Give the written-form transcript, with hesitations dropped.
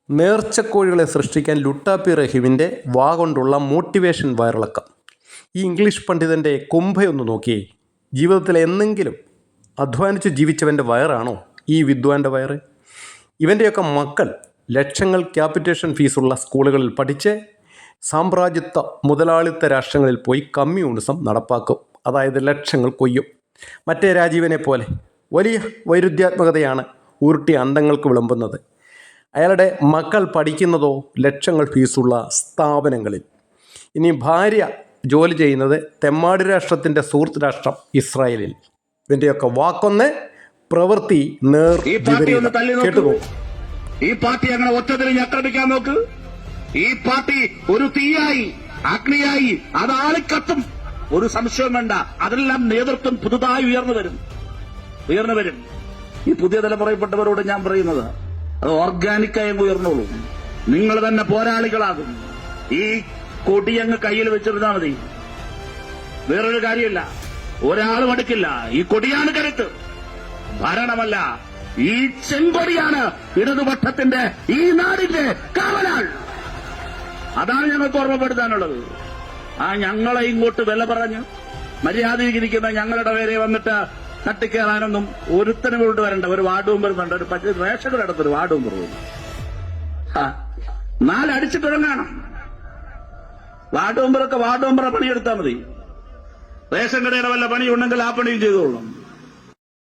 നേർച്ചക്കോഴികളെ സൃഷ്ടിക്കാൻ ലുട്ടാപ്പി റഹീമിൻ്റെ വാ കൊണ്ടുള്ള മോട്ടിവേഷൻ വയറിളക്കം. ഈ ഇംഗ്ലീഷ് പണ്ഡിതൻ്റെ കുംഭയൊന്ന് നോക്കിയേ. ജീവിതത്തിൽ എന്നെങ്കിലും അധ്വാനിച്ച് ജീവിച്ചവൻ്റെ വയറാണോ ഈ വിദ്വാൻ്റെ വയറ്? ഇവൻ്റെയൊക്കെ മക്കൾ ലക്ഷങ്ങൾ ക്യാപിറ്റേഷൻ ഫീസുള്ള സ്കൂളുകളിൽ പഠിച്ച് സാമ്രാജ്യത്വ മുതലാളിത്ത രാഷ്ട്രങ്ങളിൽ പോയി കമ്മ്യൂണിസം നടപ്പാക്കും. അതായത് ലക്ഷങ്ങൾ കൊയ്യും. മറ്റേ രാജീവനെ പോലെ വലിയ വൈരുദ്ധ്യാത്മകതയാണ് ഉരുട്ടി അന്തങ്ങൾക്ക് വിളമ്പുന്നത്. അയാളുടെ മക്കൾ പഠിക്കുന്നതോ ലക്ഷങ്ങൾ ഫീസുള്ള സ്ഥാപനങ്ങളിൽ. ഇനി ഭാര്യ ജോലി ചെയ്യുന്നത് തെമ്മാടി രാഷ്ട്രത്തിൻ്റെ സുഹൃത്ത് രാഷ്ട്രം ഇസ്രായേലിൽ. ഇതിൻ്റെയൊക്കെ വാക്കൊന്ന്, പ്രവൃത്തി നേർ കേട്ടുപോ. ഈ പാർട്ടി അങ്ങനെ ഒറ്റതിരിഞ്ഞ് ആക്രമിക്കാൻ നോക്ക്. ഈ പാർട്ടി ഒരു തീയായി, അഗ്നിയായി അത് ആളിക്കത്തും. ഒരു സംശയം വേണ്ട. അതെല്ലാം നേതൃത്വം പുതുതായി ഉയർന്നു വരും. ഈ പുതിയ തലമുറയിൽപ്പെട്ടവരോട് ഞാൻ പറയുന്നത്, അത് ഓർഗാനിക്കായി ഉയർന്നോളൂ. നിങ്ങൾ തന്നെ പോരാളികളാകും. ഈ കൊടിയങ്ങ് കയ്യിൽ വെച്ചിരുന്നാൽ മതി. വേറൊരു കാര്യമില്ല, ഒരാളും അടുക്കില്ല. ഈ കൊടിയാണ് കരുത്ത്, ഭരണമല്ല. ഈ ചെങ്കൊടിയാണ് ഇടതുപക്ഷത്തിന്റെ, ഈ നാടിന്റെ കാവലാൾ. അതാണ് ഞങ്ങൾക്ക് ഓർമ്മപ്പെടുത്താനുള്ളത്. ഞങ്ങളെ ഇങ്ങോട്ട് വില പറഞ്ഞ് മര്യാദയിരിക്കുന്ന ഞങ്ങളുടെ പേരെ വന്നിട്ട് തട്ടിക്കയറാനൊന്നും ഒരുത്തനും കൊണ്ട് വരണ്ട. ഒരു വാർഡ് മെമ്പർ ഉണ്ട്, ഒരു റേഷൻ കടത്ത് ഒരു വാർഡ് മെമ്പർ പോലും 4 അടിച്ചു തുടങ്ങണം. വാർഡ് മെമ്പറൊക്കെ വാർഡ് മെമ്പറെ പണിയെടുത്താൽ മതി. റേഷൻ കടയുടെ വല്ല പണിയുണ്ടെങ്കിൽ ആ പണിയും ചെയ്തോളണം.